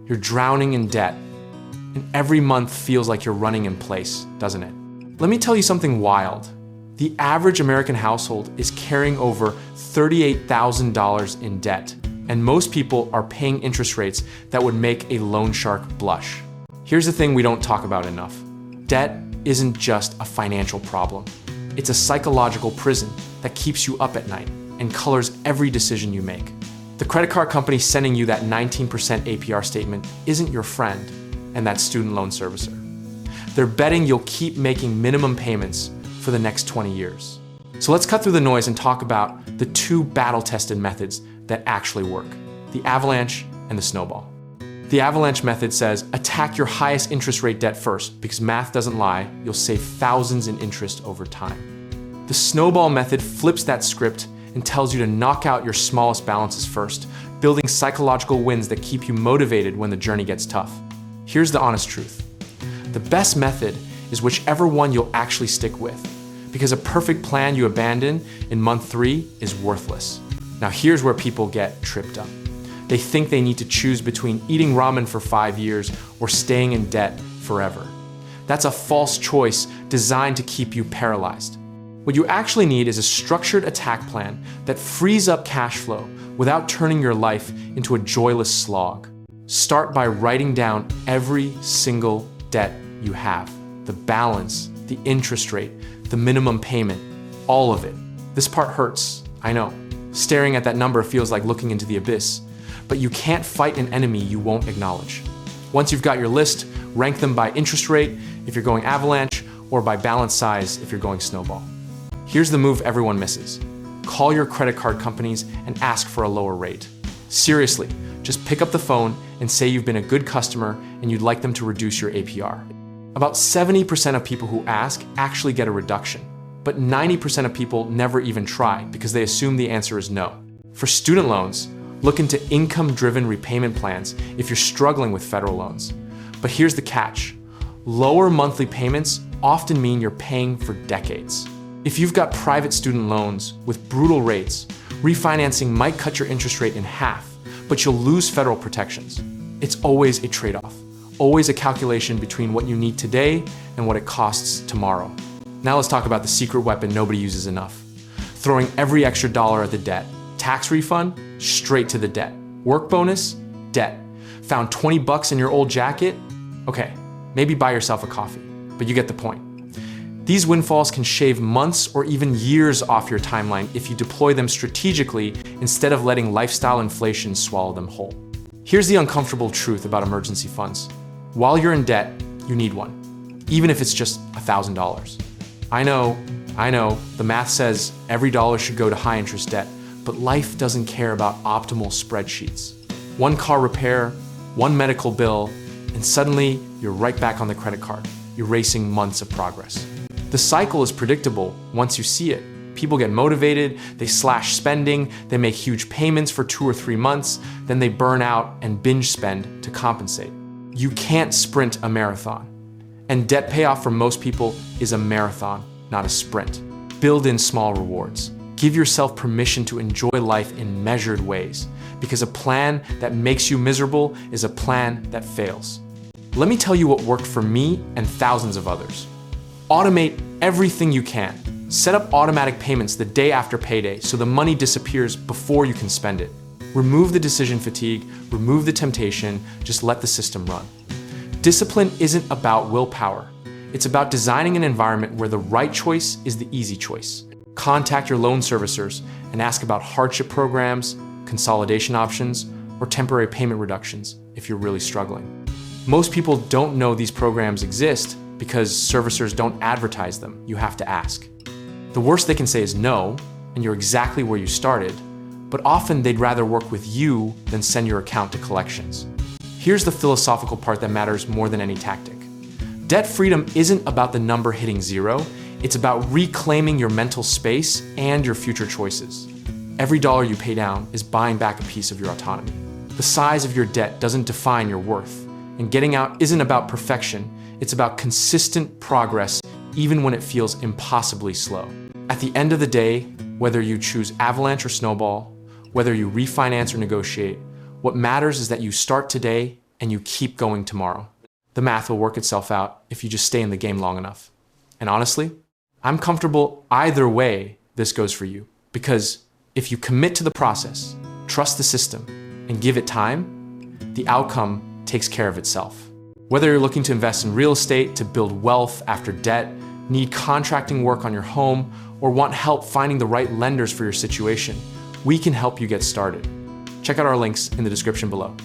You're drowning in debt, and every month feels like you're running in place, doesn't it? Let me tell you something wild. The average American household is carrying over $38,000 in debt, and most people are paying interest rates that would make a loan shark blush. Here's the thing we don't talk about enough. Debt isn't just a financial problem. It's a psychological prison that keeps you up at night and colors every decision you make. The credit card company sending you that 19% APR statement isn't your friend and that student loan servicer. They're betting you'll keep making minimum payments for the next 20 years. So let's cut through the noise and talk about the two battle-tested methods that actually work, the avalanche and the snowball. The avalanche method says, attack your highest interest rate debt first, because math doesn't lie, you'll save thousands in interest over time. The snowball method flips that script and tells you to knock out your smallest balances first, building psychological wins that keep you motivated when the journey gets tough. Here's the honest truth. The best method is whichever one you'll actually stick with, because a perfect plan you abandon in month 3 is worthless. Now here's where people get tripped up. They think they need to choose between eating ramen for 5 years or staying in debt forever. That's a false choice designed to keep you paralyzed. What you actually need is a structured attack plan that frees up cash flow without turning your life into a joyless slog. Start by writing down every single debt you have, the balance, the interest rate, the minimum payment, all of it. This part hurts, I know. Staring at that number feels like looking into the abyss, but you can't fight an enemy you won't acknowledge. Once you've got your list, rank them by interest rate if you're going avalanche, or by balance size if you're going snowball. Here's the move everyone misses. Call your credit card companies and ask for a lower rate. Seriously, just pick up the phone and say you've been a good customer and you'd like them to reduce your APR. About 70% of people who ask actually get a reduction, but 90% of people never even try because they assume the answer is no. For student loans, look into income-driven repayment plans if you're struggling with federal loans. But here's the catch. Lower monthly payments often mean you're paying for decades. If you've got private student loans with brutal rates, refinancing might cut your interest rate in half, but you'll lose federal protections. It's always a trade-off, always a calculation between what you need today and what it costs tomorrow. Now let's talk about the secret weapon nobody uses enough. Throwing every extra dollar at the debt. Tax refund? Straight to the debt. Work bonus? Debt. Found 20 bucks in your old jacket? Okay, maybe buy yourself a coffee, but you get the point. These windfalls can shave months or even years off your timeline if you deploy them strategically instead of letting lifestyle inflation swallow them whole. Here's the uncomfortable truth about emergency funds. While you're in debt, you need one, even if it's just $1,000. I know, the math says every dollar should go to high interest debt, but life doesn't care about optimal spreadsheets. One car repair, one medical bill, and suddenly you're right back on the credit card, erasing months of progress. The cycle is predictable once you see it. People get motivated, they slash spending, they make huge payments for 2 or 3 months, then they burn out and binge spend to compensate. You can't sprint a marathon. And debt payoff for most people is a marathon, not a sprint. Build in small rewards. Give yourself permission to enjoy life in measured ways, because a plan that makes you miserable is a plan that fails. Let me tell you what worked for me and thousands of others. Automate everything you can. Set up automatic payments the day after payday so the money disappears before you can spend it. Remove the decision fatigue, remove the temptation, just let the system run. Discipline isn't about willpower. It's about designing an environment where the right choice is the easy choice. Contact your loan servicers and ask about hardship programs, consolidation options, or temporary payment reductions if you're really struggling. Most people don't know these programs exist because servicers don't advertise them. You have to ask. The worst they can say is no, and you're exactly where you started, but often they'd rather work with you than send your account to collections. Here's the philosophical part that matters more than any tactic. Debt freedom isn't about the number hitting 0, it's about reclaiming your mental space and your future choices. Every dollar you pay down is buying back a piece of your autonomy. The size of your debt doesn't define your worth, and getting out isn't about perfection, it's about consistent progress even when it feels impossibly slow. At the end of the day, whether you choose avalanche or snowball, whether you refinance or negotiate, what matters is that you start today and you keep going tomorrow. The math will work itself out if you just stay in the game long enough. And honestly, I'm comfortable either way this goes for you, because if you commit to the process, trust the system, and give it time, the outcome takes care of itself. Whether you're looking to invest in real estate to build wealth after debt, need contracting work on your home, or want help finding the right lenders for your situation, we can help you get started. Check out our links in the description below.